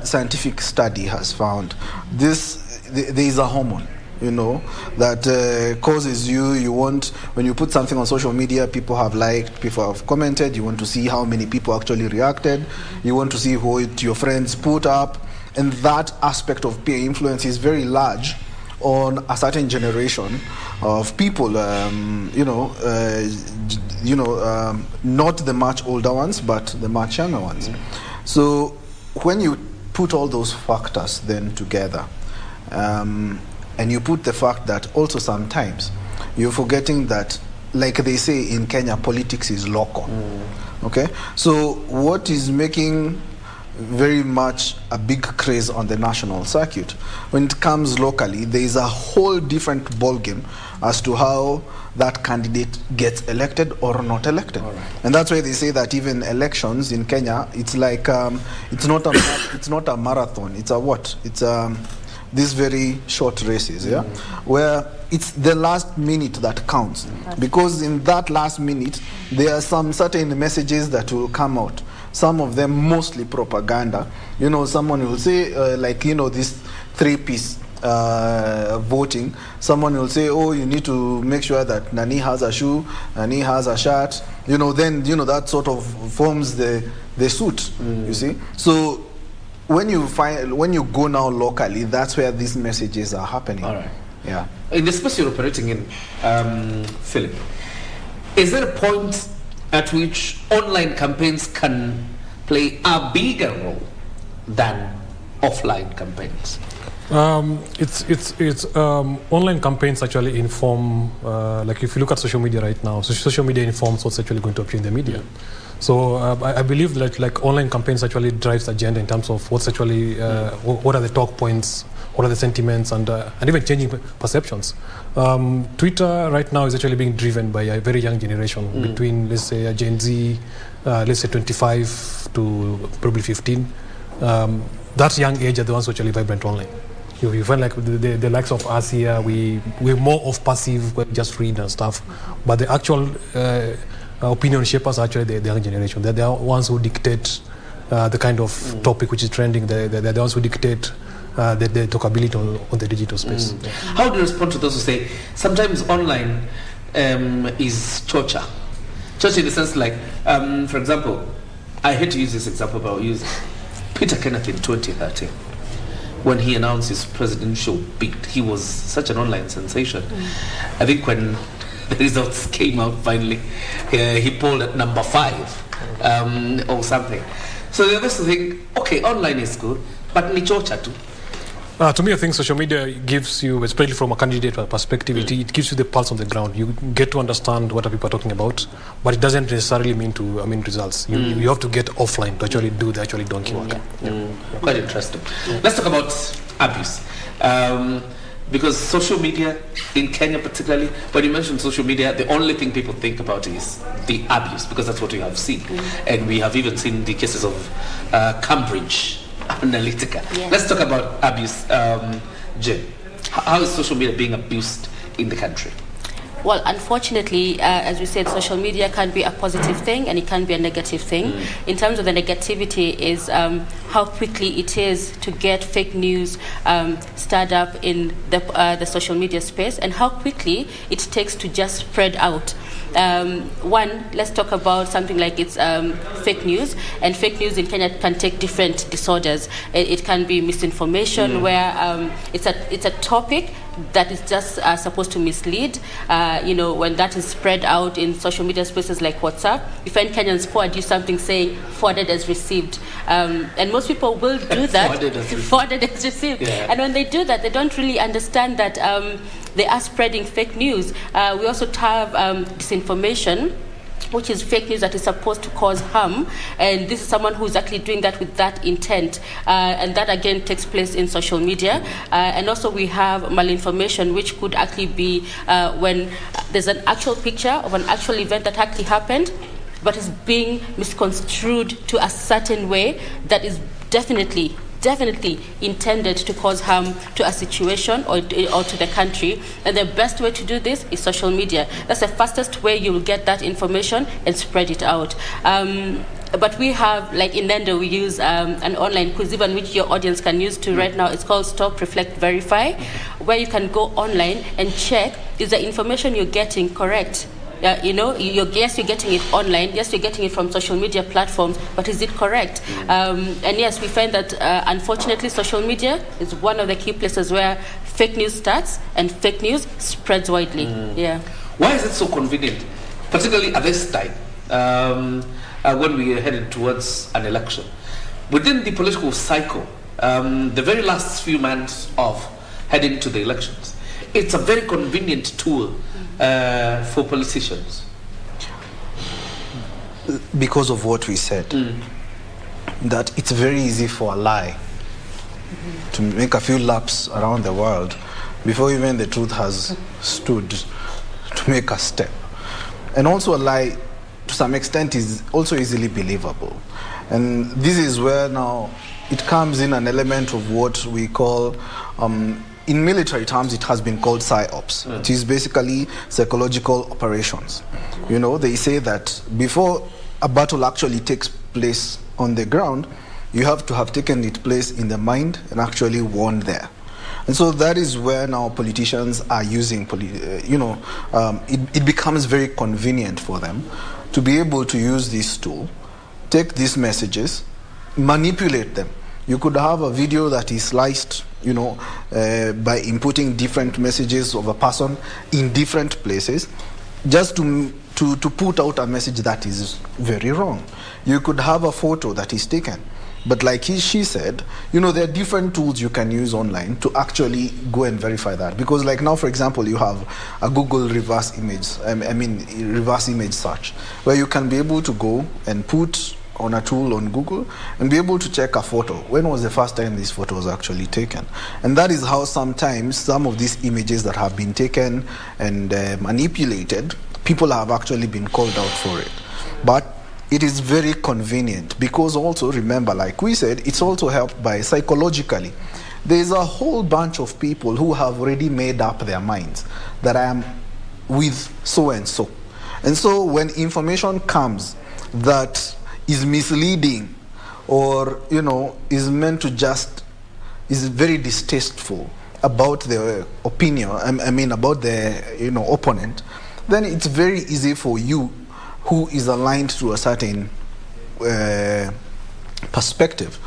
scientific study has found there is a hormone, you know, that causes you want, when you put something on social media, people have liked, people have commented, you want to see how many people actually reacted, you want to see what your friends put up, and that aspect of peer influence is very large on a certain generation of people, not the much older ones, but the much younger ones. So when you put all those factors then together, and you put the fact that also sometimes you're forgetting that, like they say in Kenya, politics is local. Okay? So what is making very much a big craze on the national circuit, when it comes locally, there is a whole different ballgame as to how that candidate gets elected or not elected. And that's why they say that even elections in Kenya, it's like it's not a marathon. It's a what? It's these very short races, where it's the last minute that counts, because in that last minute there are some certain messages that will come out. Some of them mostly propaganda. You know, someone will say, this 3-piece voting. Someone will say, oh, you need to make sure that Nani has a shoe, Nani has a shirt. You know, then, you know, that sort of forms the suit, you see. So when you go now locally, that's where these messages are happening. All right. Yeah. In the space you're operating in, Philip, is there a point at which online campaigns can play a bigger role than offline campaigns? It's online campaigns actually inform, like if you look at social media right now, so social media informs what's actually going to appear in the media. So I believe that like online campaigns actually drives the agenda in terms of what's actually, what are the talk points, what are the sentiments, and even changing perceptions. Twitter right now is actually being driven by a very young generation between, let's say, a Gen Z, let's say 25 to probably 15. That young age are the ones who are actually vibrant online. You find like the likes of us here, we're more of passive, we just read and stuff. But the actual opinion shapers are actually the young generation. They're the ones who dictate the kind of topic which is trending. They're the ones who dictate the talkability on the digital space. How do you respond to those who say sometimes online is torture? Torture in the sense like, for example, I hate to use this example, but I'll use Peter Kenneth in 2013. When he announced his presidential bid, he was such an online sensation. I think when the results came out finally, he polled at number 5 or something. So the others think, okay, online is good, but ni torture too. To me, I think social media gives you, especially from a candidate perspective, it gives you the pulse on the ground. You get to understand what people are talking about, but it doesn't necessarily mean results. You have to get offline to actually do the actually donkey work. Quite interesting. Let's talk about abuse. Because social media, in Kenya particularly, when you mention social media, the only thing people think about is the abuse, because that's what we have seen. And we have even seen the cases of Cambridge Analytica. Yes. Let's talk about abuse. Jim, how is social media being abused in the country? Well, unfortunately, as we said, social media can be a positive thing and it can be a negative thing. In terms of the negativity is how quickly it is to get fake news stirred up in the social media space, and how quickly it takes to just spread out. One, let's talk about something like it's fake news, and fake news in Kenya can take different disorders. It can be misinformation, where it's a topic that is just supposed to mislead. When that is spread out in social media spaces like WhatsApp, you find Kenyans forward you something saying forwarded as received, and most people will do that. Forwarded as received. Yeah. And when they do that, they don't really understand that they are spreading fake news. We also have disinformation, which is fake news that is supposed to cause harm, and this is someone who's actually doing that with that intent, and that again takes place in social media. And also we have malinformation, which could actually be when there's an actual picture of an actual event that actually happened, but is being misconstrued to a certain way that is definitely intended to cause harm to a situation or to the country. And the best way to do this is social media. That's the fastest way you will get that information and spread it out. But we have, like in Nendo, we use an online quiz, even which your audience can use to right now. It's called Stop, Reflect, Verify, where you can go online and check, is the information you're getting correct? Yes, you're getting it online. Yes, you're getting it from social media platforms, but is it correct? And yes, we find that unfortunately, social media is one of the key places where fake news starts and fake news spreads widely. Yeah. Why is it so convenient, particularly at this time, when we are headed towards an election? Within the political cycle, the very last few months of heading to the elections, it's a very convenient tool for politicians. Because of what we said, that it's very easy for a lie to make a few laps around the world before even the truth has stood to make a step. And also a lie, to some extent, is also easily believable. And this is where now it comes in an element of what we call in military terms, it has been called PSYOPs. It is basically psychological operations. They say that before a battle actually takes place on the ground, you have to have taken its place in the mind and actually won there. And so that is where now politicians are using, it becomes very convenient for them to be able to use this tool, take these messages, manipulate them. You could have a video that is sliced, by inputting different messages of a person in different places, just to put out a message that is very wrong. You could have a photo that is taken, but like she said, there are different tools you can use online to actually go and verify that. Because like now, for example, you have a Google reverse image search, where you can be able to go and put on a tool on Google and be able to check a photo. When was the first time this photo was actually taken? And that is how sometimes some of these images that have been taken and manipulated, people have actually been called out for it. But it is very convenient because also, remember, like we said, it's also helped by psychologically. there's a whole bunch of people who have already made up their minds that I am with so and so. And so when information comes that is misleading or, you know, is meant to just, is very distasteful about the opinion, I mean about the, you know, opponent, then it's very easy for you who is aligned to a certain perspective,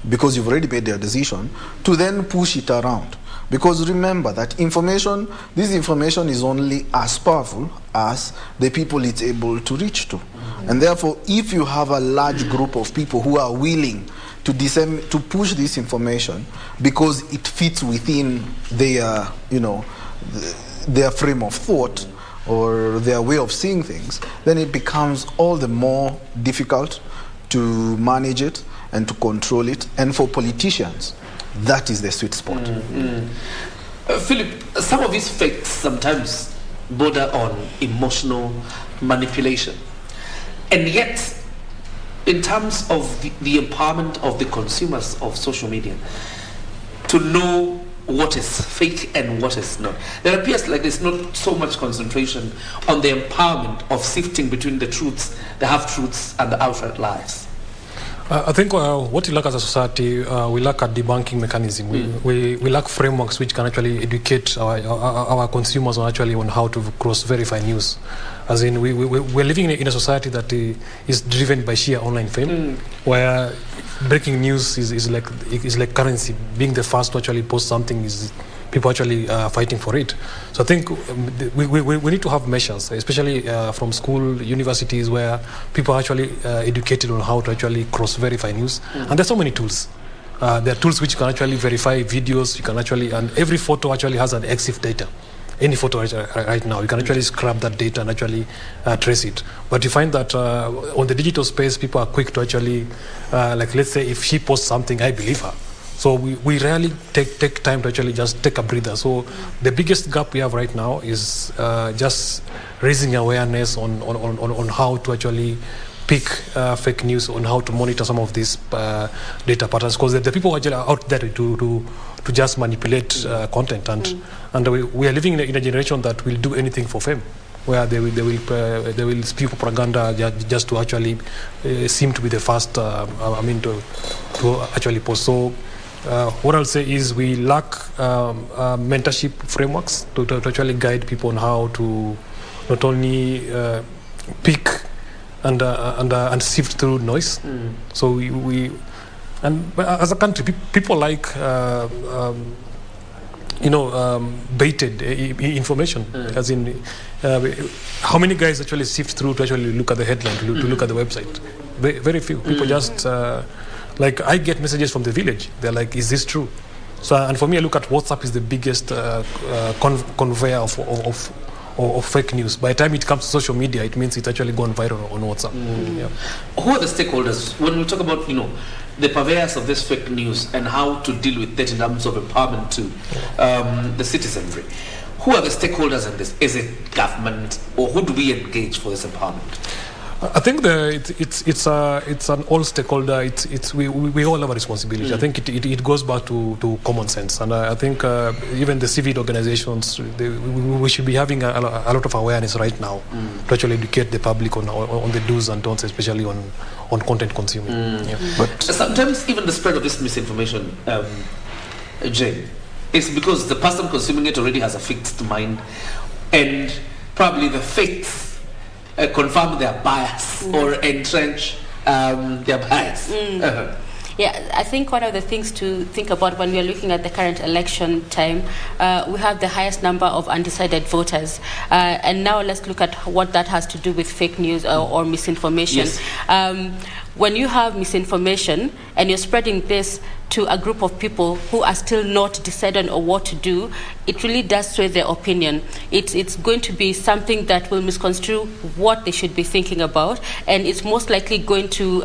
because you've already made your decision, to then push it around. Because remember that this information is only as powerful as the people it's able to reach to. And therefore, if you have a large group of people who are willing to push this information because it fits within their, you know, their frame of thought or their way of seeing things, then it becomes all the more difficult to manage it and to control it. And for politicians, that is the sweet spot. Philip, some of these fakes sometimes border on emotional manipulation. And yet, in terms of the empowerment of the consumers of social media, to know what is fake and what is not, there appears like there's not so much concentration on the empowerment of sifting between the truths, the half-truths, and the outright lies. I think what we lack as a society, we lack a debunking mechanism. We lack frameworks which can actually educate our consumers on how to cross-verify news. As in, we're living in a society that is driven by sheer online fame, where breaking news is like currency. Being the first to actually post something is people actually fighting for it. So I think we need to have measures, especially from school, universities, where people are actually educated on how to actually cross-verify news. And there's so many tools. There are tools which can actually verify videos. You can actually, and every photo actually has an EXIF data. Any photo right now, you can actually scrap that data and actually trace it. But you find that on the digital space, people are quick to actually, like let's say if she posts something, I believe her. So we rarely take time to actually just take a breather. So the biggest gap we have right now is just raising awareness on how to actually pick fake news, on how to monitor some of these data patterns, because the people actually are out there to just manipulate content, and we are living in a generation that will do anything for fame, where they will spew propaganda just to actually seem to be the first. To actually post. So what I'll say is we lack mentorship frameworks to actually guide people on how to not only pick and sift through noise. So we as a country, people like baited information. As in, how many guys actually sift through to actually look at the headline, to look at the website? Very few. People just like, I get messages from the village. They're like, "Is this true?" So, and for me, I look at WhatsApp is the biggest conveyor of fake news. By the time it comes to social media, it means it's actually gone viral on WhatsApp. Yeah. Who are the stakeholders when we talk about the purveyors of this fake news and how to deal with that in terms of empowerment to the citizenry? Who are the stakeholders in this? Is it government, or who do we engage for this empowerment? I think it's an all stakeholder. We all have a responsibility. I think it goes back to common sense, and I think even the civil organizations, we should be having a lot of awareness right now to actually educate the public on the do's and don'ts, especially on content consuming. But sometimes even the spread of this misinformation, Jane, is because the person consuming it already has a fixed mind, and probably the fakes confirm their bias or entrench their bias. Yeah, I think one of the things to think about when we are looking at the current election time, we have the highest number of undecided voters. And now let's look at what that has to do with fake news or misinformation. Yes. When you have misinformation and you're spreading this to a group of people who are still not decided on what to do, it really does sway their opinion. It's going to be something that will misconstrue what they should be thinking about, and it's most likely going to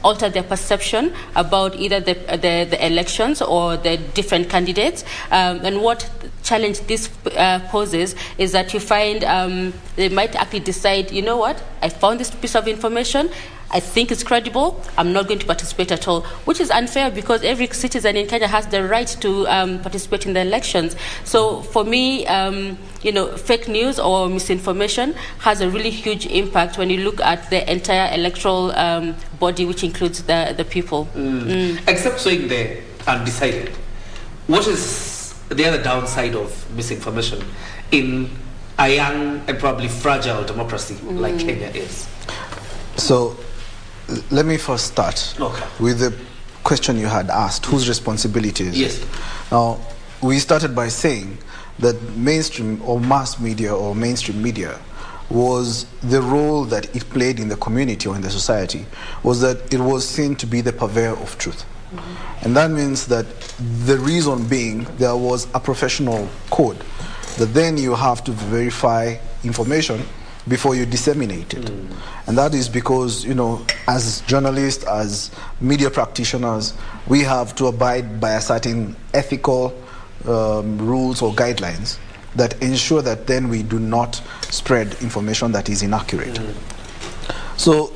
alter their perception about either the elections or the different candidates. And what challenge this poses is that you find they might actually decide, you know what, I found this piece of information, I think it's credible, I'm not going to participate at all, which is unfair because every citizen in Kenya has the right to participate in the elections. So for me, fake news or misinformation has a really huge impact when you look at the entire electoral body, which includes the people. Except saying they're undecided, what is the other downside of misinformation in a young and probably fragile democracy like Kenya is? So let me first start with the question you had asked, whose responsibility is it? Now, we started by saying that mainstream or mass media or mainstream media was the role that it played in the community or in the society was that it was seen to be the purveyor of truth. And that means that the reason being there was a professional code that then you have to verify information before you disseminate it. And that is because, as journalists, as media practitioners, we have to abide by a certain ethical rules or guidelines that ensure that then we do not spread information that is inaccurate. So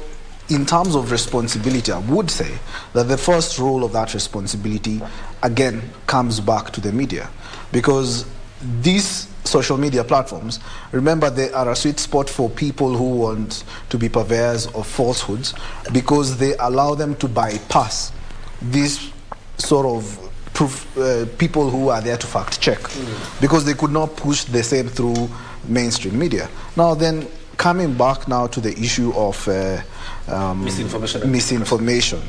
in terms of responsibility, I would say that the first role of that responsibility again comes back to the media, because these social media platforms, remember, they are a sweet spot for people who want to be purveyors of falsehoods, because they allow them to bypass these sort of people who are there to fact check, because they could not push the same through mainstream media. Now then, coming back now to the issue of misinformation.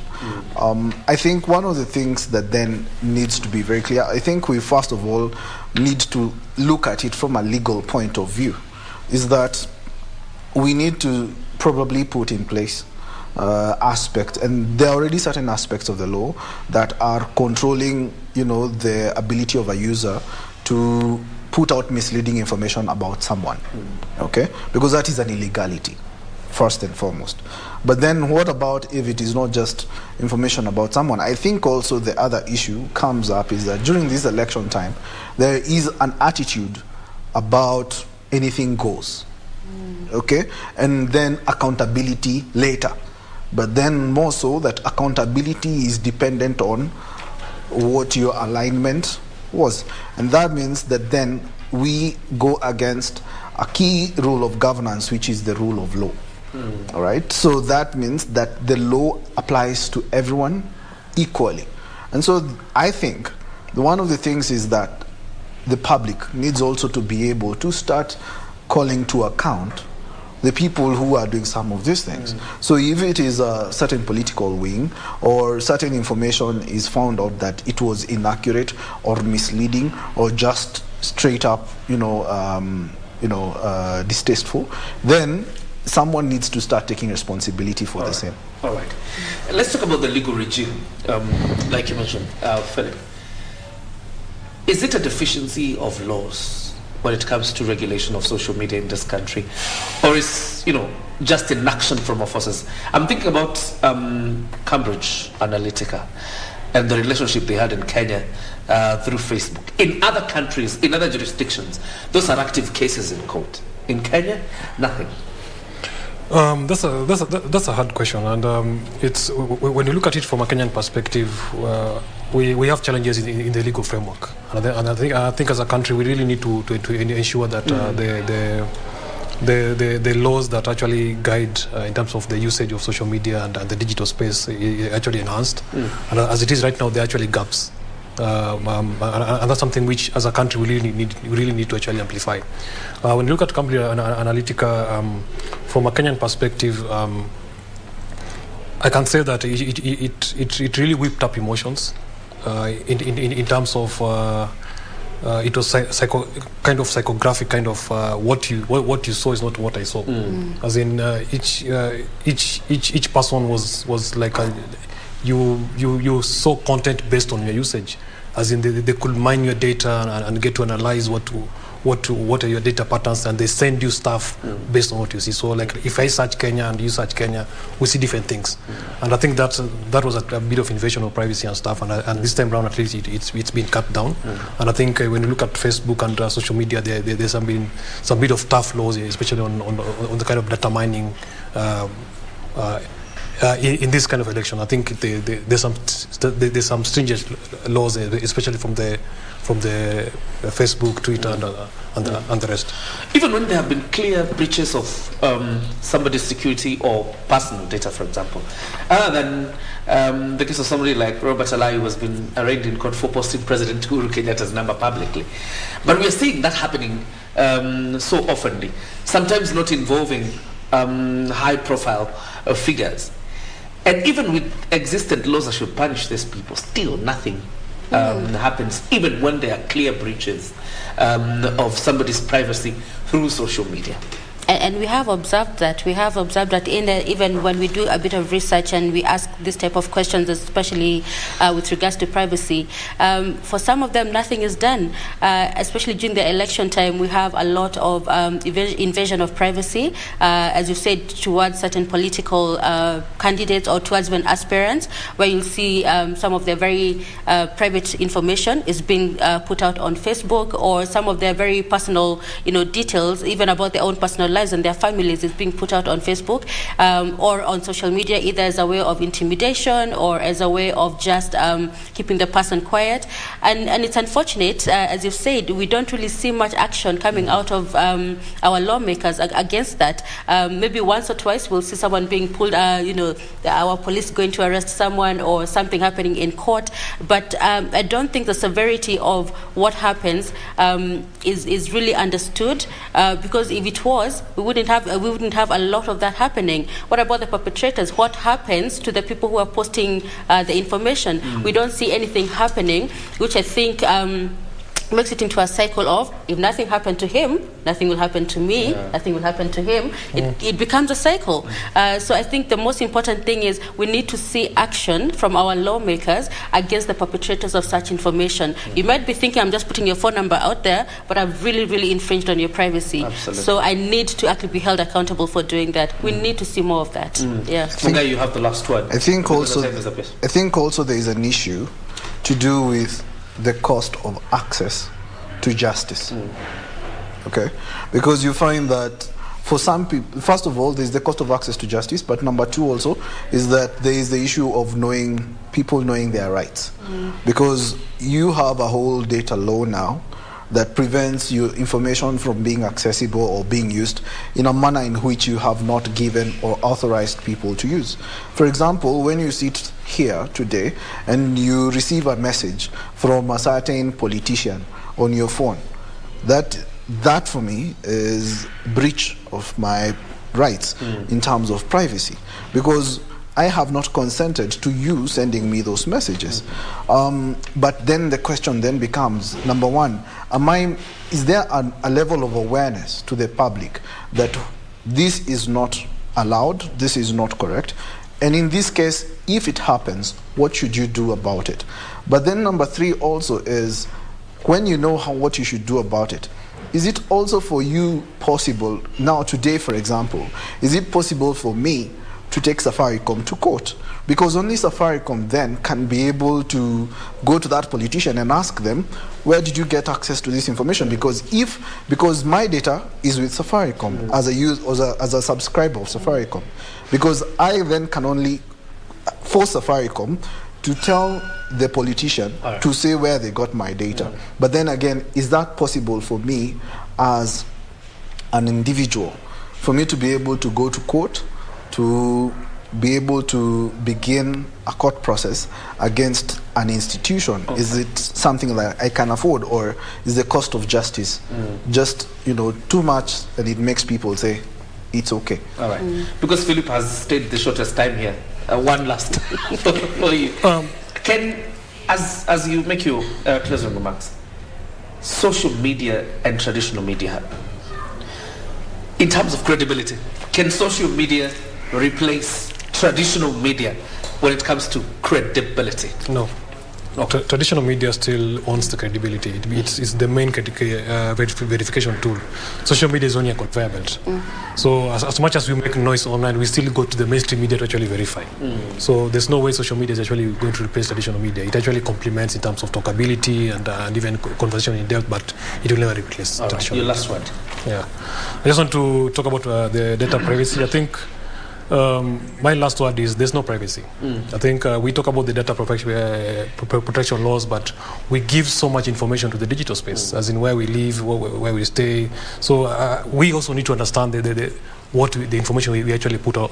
I think one of the things that then needs to be very clear, I think we first of all need to look at it from a legal point of view, is that we need to probably put in place aspects, and there are already certain aspects of the law that are controlling, the ability of a user to put out misleading information about someone, okay? Because that is an illegality, first and foremost. But then what about if it is not just information about someone? I think also the other issue comes up is that during this election time, there is an attitude about anything goes, okay? And then accountability later. But then more so that accountability is dependent on what your alignment was. And that means that then we go against a key rule of governance, which is the rule of law. All right? So that means that the law applies to everyone equally. And so I think one of the things is that the public needs also to be able to start calling to account the people who are doing some of these things. So if it is a certain political wing or certain information is found out that it was inaccurate or misleading or just straight up, distasteful, then someone needs to start taking responsibility for the same. All right. Let's talk about the legal regime, like you mentioned, Philip. Is it a deficiency of laws when it comes to regulation of social media in this country, or is just inaction from our forces? I'm thinking about Cambridge Analytica and the relationship they had in Kenya through Facebook. In other countries, in other jurisdictions, those are active cases in court. In Kenya, nothing. That's a hard question, and it's when you look at it from a Kenyan perspective, we have challenges in the legal framework, and I think as a country we really need to ensure that the laws that actually guide in terms of the usage of social media and the digital space is actually enhanced, and as it is right now, there are actually gaps. And that's something which, as a country, we really need to actually amplify. When you look at Cambridge Analytica, from a Kenyan perspective, I can say that it really whipped up emotions in terms of it was kind of psychographic, kind of what you saw is not what I saw. As in each person was like you saw content based on your usage. As in they could mine your data and get to analyze what are your data patterns, and they send you stuff based on what you see. So like if I search Kenya and you search Kenya, we see different things. And I think that was a bit of invasion of privacy and stuff, and this time around at least it's been cut down. And I think when you look at Facebook and social media, there's been some bit of tough laws, especially on the kind of data mining in this kind of election. I think there's some stringent laws, especially from the Facebook, Twitter, and the rest. Even when there have been clear breaches of somebody's security or personal data, for example, other than the case of somebody like Robert Alai, who has been arraigned in court for posting President Uhuru Kenyatta's number publicly. But we are seeing that happening so oftenly, sometimes not involving high-profile figures. And even with existent laws that should punish these people, still nothing happens, even when there are clear breaches of somebody's privacy through social media. And we have observed that. Even when we do a bit of research and we ask this type of questions, especially with regards to privacy, for some of them, nothing is done. Especially during the election time, we have a lot of invasion of privacy, as you said, towards certain political candidates or towards when aspirants, where you'll see some of their very private information is being put out on Facebook, or some of their very personal, details, even about their own personal lives and their families, is being put out on Facebook or on social media, either as a way of intimidation or as a way of just keeping the person quiet. And it's unfortunate, as you've said, we don't really see much action coming out of our lawmakers against that. Maybe once or twice we'll see someone being pulled, our police going to arrest someone or something happening in court. But I don't think the severity of what happens is really understood, because if it was, we wouldn't have a lot of that happening. What about the perpetrators? What happens to the people who are posting the information? We don't see anything happening, which I think makes it into a cycle of, if nothing happened to him, nothing will happen to me, nothing will happen to him. It becomes a cycle. So I think the most important thing is we need to see action from our lawmakers against the perpetrators of such information. You might be thinking, I'm just putting your phone number out there, but I've really, really infringed on your privacy. Absolutely. So I need to actually be held accountable for doing that. We need to see more of that. Yeah. Funga, you have the last word. I think also there is an issue to do with the cost of access to justice. Okay? Because you find that for some people, first of all, there's the cost of access to justice, but number two also is that there is the issue of people knowing their rights. Because you have a whole data law now that prevents your information from being accessible or being used in a manner in which you have not given or authorized people to use. For example, when you sit here today and you receive a message from a certain politician on your phone, that for me is breach of my rights in terms of privacy, because I have not consented to you sending me those messages. But then the question then becomes, number one, is there a level of awareness to the public that this is not allowed, this is not correct? And in this case, if it happens, what should you do about it? But then number three also is, when you know what you should do about it, is it also for you possible, now today for example, is it possible for me to take Safaricom to court? Because only Safaricom then can be able to go to that politician and ask them, where did you get access to this information? Because my data is with Safaricom as a subscriber of Safaricom. Because I then can only force Safaricom to tell the politician to say where they got my data. But then again, is that possible for me as an individual, for me to be able to go to court, to be able to begin a court process against an institution? Is it something that I can afford, or is the cost of justice just too much, and it makes people say it's okay? All right. Because Philip has stayed the shortest time here, one last for you. As you make your closing remarks, social media and traditional media, in terms of credibility, can social media replace traditional media when it comes to credibility? No. Traditional media still owns the credibility. It's the main verification tool. Social media is only a conveyor belt. So as much as we make noise online, we still go to the mainstream media to actually verify. So there's no way social media is actually going to replace traditional media. It actually complements in terms of talkability and even conversation in depth, but it will never replace traditional Your media. last word. Yeah. I just want to talk about the data privacy. I think my last word is there's no privacy. I think we talk about the data protection laws, but we give so much information to the digital space, as in where we live, where we stay. So we also need to understand what the information we actually put out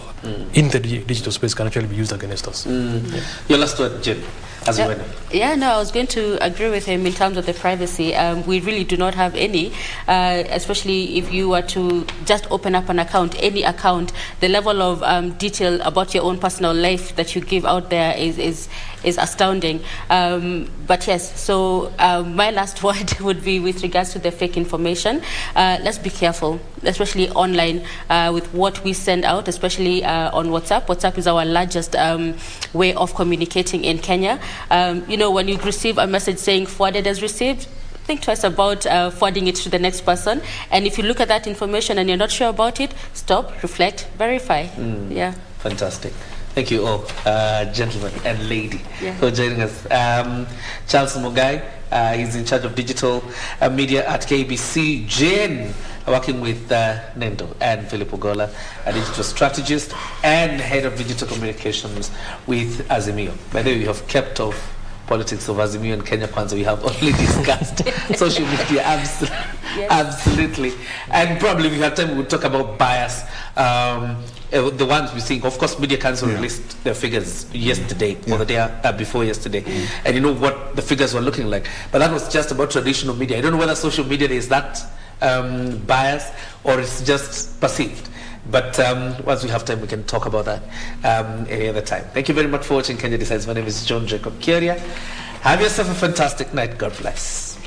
in the digital space can actually be used against us. Your last word, Jen, as well. Yeah, no, I was going to agree with him in terms of the privacy. We really do not have any, especially if you were to just open up an account, any account, the level of detail about your own personal life that you give out there is astounding. But yes, so my last word would be with regards to the fake information. Let's be careful, especially online, with what we send out, especially on WhatsApp. WhatsApp is our largest way of communicating in Kenya. When you receive a message saying forwarded as received, think twice about forwarding it to the next person. And if you look at that information and you're not sure about it, stop, reflect, verify. Yeah. Fantastic. Thank you all, gentlemen and lady, for joining us. Charles Mugai, he's in charge of digital media at KBC. Jane, working with Nendo, and Philip Ogola, a digital strategist and head of digital communications with Azimio. By the way, we have kept off politics of Azimio and Kenya Kwanza. We have only discussed social media, absolutely. And probably if we have time, we'll talk about bias. The ones we think, of course, Media Council released their figures yesterday or the day before yesterday, and you know what the figures were looking like. But that was just about traditional media. I don't know whether social media is that bias or it's just perceived. But once we have time, we can talk about that any other time. Thank you very much for watching Kenya Decides. My name is John Jacob Kieria. Have yourself a fantastic night. God bless.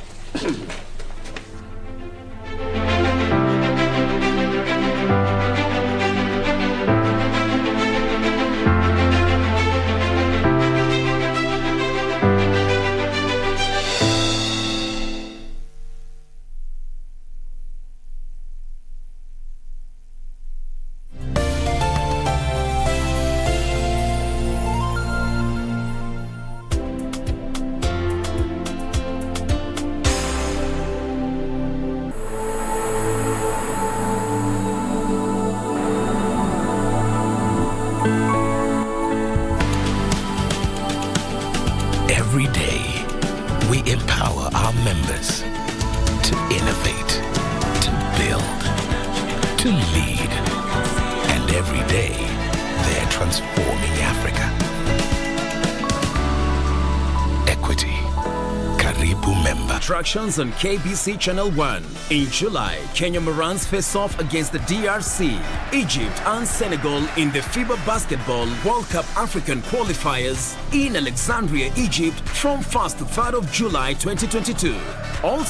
Every day, we empower our members to innovate, to build, to lead. And every day, they're transforming Africa. Equity. Karibu member. Attractions on KBC Channel 1. In July, Kenya Morans face off against the DRC, Egypt and Senegal in the FIBA Basketball World Cup African qualifiers in Alexandria, Egypt from 1st to 3rd of July 2022. Also